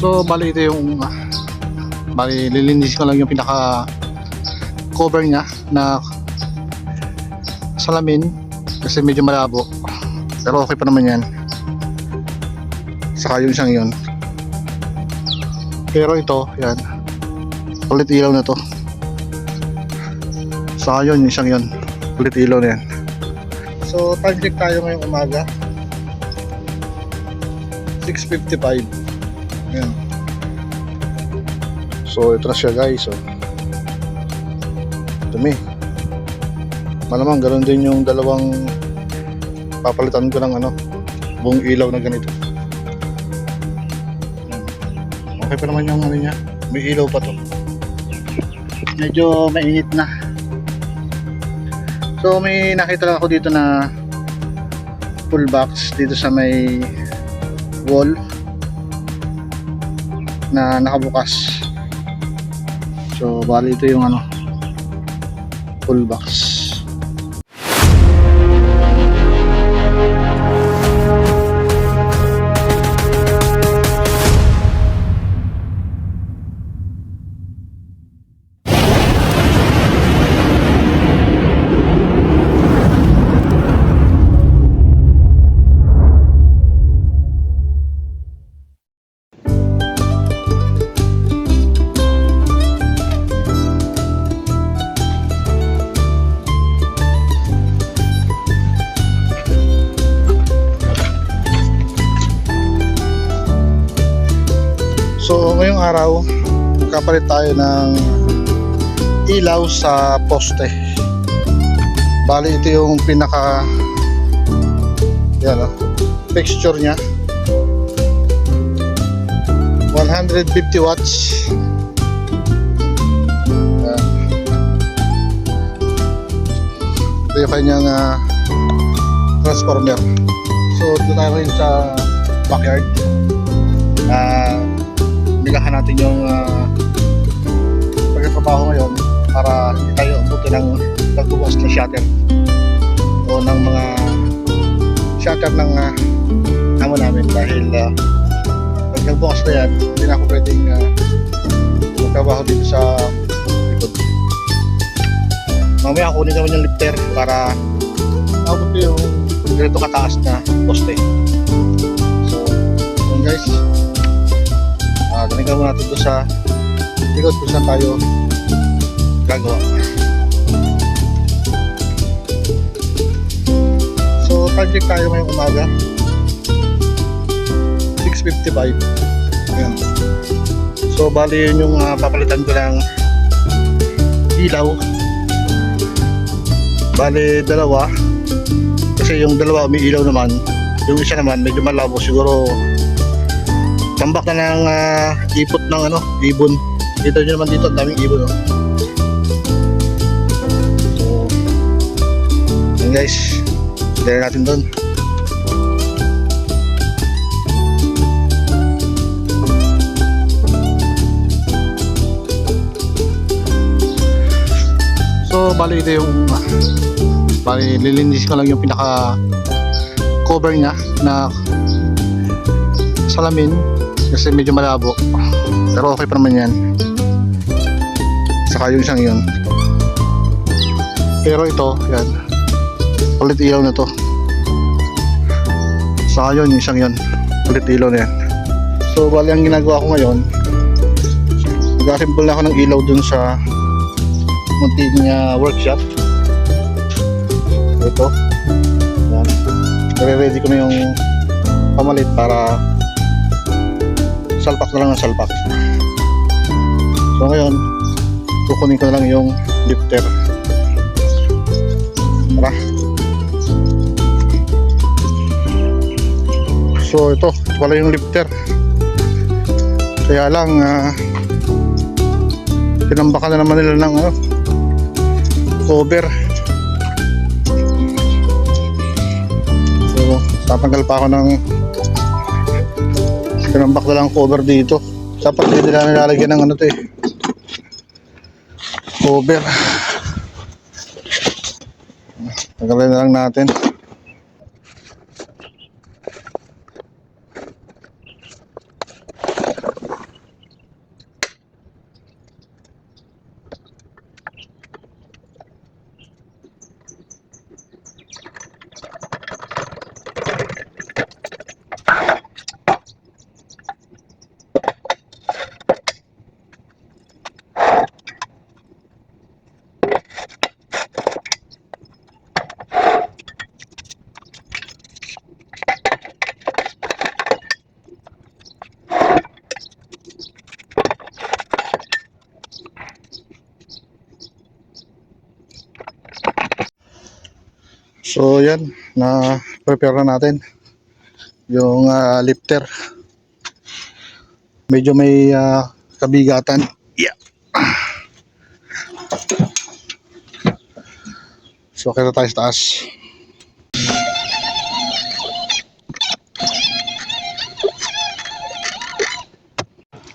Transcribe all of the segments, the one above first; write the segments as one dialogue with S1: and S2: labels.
S1: So bali ito yung bali lilinisin ko lang yung pinaka cover niya na salamin kasi medyo malabo, pero okay pa naman yan. Saka yung isang yun, pero ito yan ulit ilaw na to. Saka yun yung isang yun ulit ilaw na yan. So time check tayo ngayong umaga, 6:55. Ayan. So ito na siya guys. So dumi. Malamang ganoon din yung dalawang papalitan ko ng buong ilaw na ganito. Okay pa naman yung niya. May ilaw pa to. Medyo mainit na. So may nakita lang ako dito na full box dito sa may wall na nakabukas. So bali ito yung full box. So ngayong araw magkapalit tayo ng ilaw sa poste. Bali ito yung pinaka fixture nya, 150 watts. Ito yung kanyang transformer. So ito tayo rin sa backyard. Bigahan natin yung pagkatrabaho ngayon para hindi tayo abuto ng pagbubukas ng shutter o ng mga shutter ng amo namin, dahil pag nagbukas na yan hindi na ako pwedeng magtrabaho dito sa likod. Mamaya kunin naman yung lifter para abot yung ganito kataas na poste. So yun guys, daligan mo natin ito sa likod kung saan tayo gagawa. So time check tayo ngayong umaga, 6:55. Ayan. So bali yun yung papalitan ko ng ilaw. Bali dalawa, kasi yung dalawa may ilaw naman, yung isa naman medyo malabo, siguro tambak na ng ipot ng ibon. Kita nyo naman dito, ang daming ibon. So yun guys, dali natin doon. So bali ito yung bali lilinisin ko lang yung pinaka cover nya na salamin kasi medyo malabo, pero okay pa naman yan. Saka yung isang yun, pero ito yan ulit ilaw na to. Saka yun yung isang yun ulit ilaw na yan. So bali ang ginagawa ko ngayon, nag-assemble na ako ng ilaw dun sa munting workshop. Ito yan, nare-ready ko na yung pamalit para salpak na lang ang salpak. So ngayon kukunin ko na lang yung lifter. Tara. So ito wala yung lifter, kaya lang tinambakan na naman nila ng cover. So tatanggal pa ako ng tinambak na lang cover dito. Dapat hindi nila nilalagyan ng cover. Tagalin na lang natin. So yan, na prepare na natin yung lifter. Medyo may kabigatan. Yeah. So kita tayo sa taas.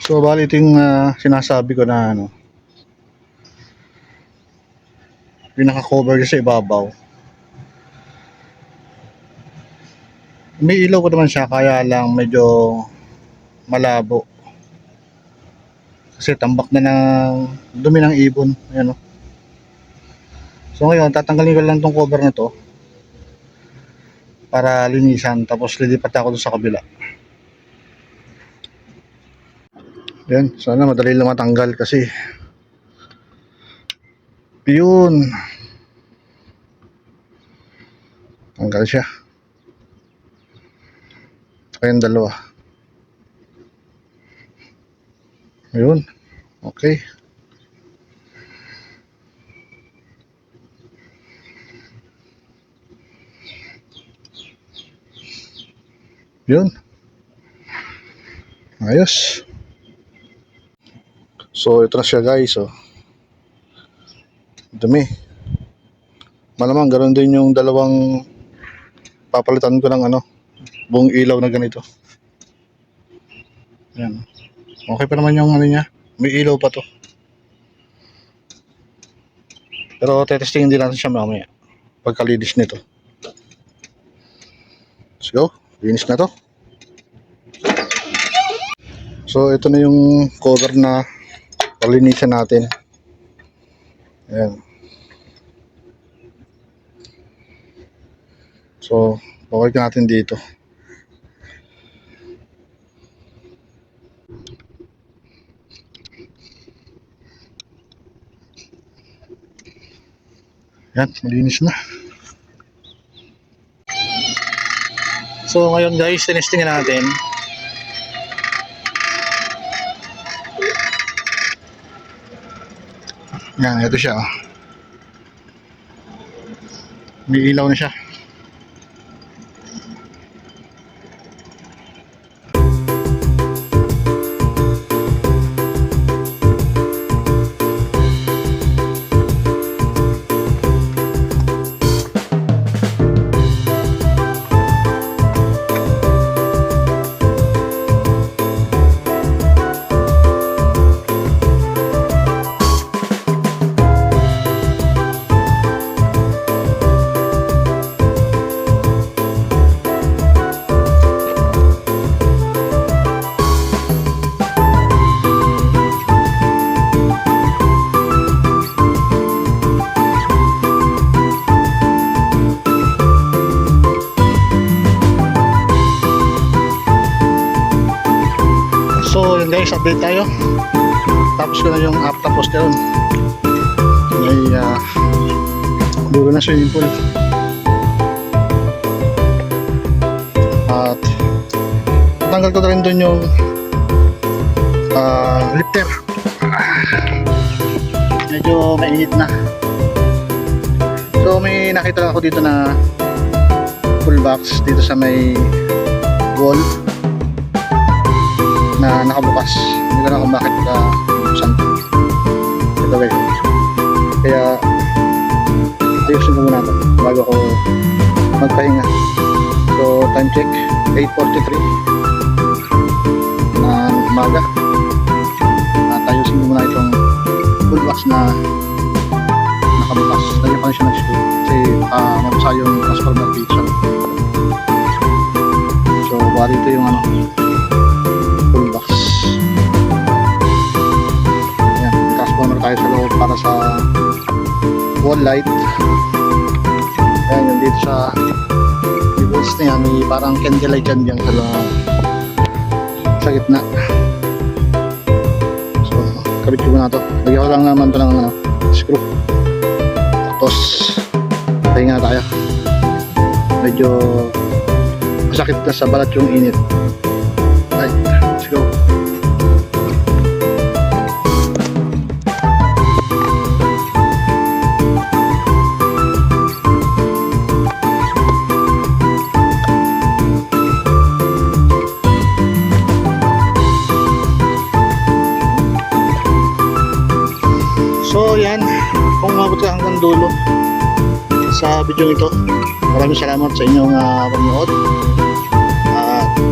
S1: So bali ito yung sinasabi ko na ano, pinaka-cover sa ibabaw. May ilaw pa naman siya, kaya lang medyo malabo. Kasi tambak na ng dumi ng ibon. Ayan o. So ngayon, tatanggalin ko lang tong cover na to para linisan. Tapos lilipat ako doon sa kabila. Yan, sana madali lang matanggal kasi yun. Tanggal siya. Kayong dalawa. Ayun. Okay. Yun. Ayos. So ito na siya guys. Oh. Dumi. Malamang ganoon din yung dalawang papalitan ko ng ano, buong ilaw na ganito. Yan. Okay pa naman yung ano niya. May ilaw pa to. Pero tetestingin din natin siya mamaya pagkalinis nito. Let's go. Linis na to. So ito na yung cover na palinisan natin. Ayan. So bawal natin dito. Yan, malinis na. So ngayon guys, tinestingin natin. Yan, ito siya. May ilaw na siya. So yun guys, update tayo. Tapos ko na yung tapos doon. May dulo na swimming pool. At tanggal ko na rin doon yung lifter. Medyo mainit na. So may nakita lang ako dito na full box dito sa may wall na nakabukas. Hindi ko na kung bakit buksan. Ito guys. Kaya ayusin ko muna ito bago ako magpahinga. So time check 8:43 na umaga. At ayusin ko muna itong full box na nakabukas. Lagyan ko na siya ng screw kasi mabasa yung transformer dito. So bali ito yung ano, full box. Ayan, transformer tayo sa loob para sa wall light. Ayan, yung dito sa nibbles na yan, may parang candle light dyan sa loob, sa gitna. So kabit ko na ito. Lagyan ko lang naman ito ng ano, screw. Tapos pahinga na tayo. Medyo masakit na sa balat yung init. Right, let's go. ka hanggang dulo sa video ito. Maraming salamat sa inyong panonood.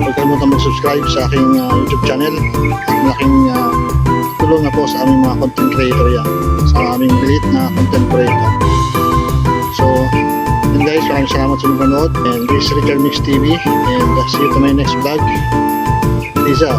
S1: Huwag kalimutan mag-subscribe sa aking YouTube channel. Malaking tulong na po sa aming mga content creator yan, sa aming maliit na content creator. So yun guys, maraming salamat sa inyong panonood, and this is Richard Mix TV, and see you to my next vlog. Peace out.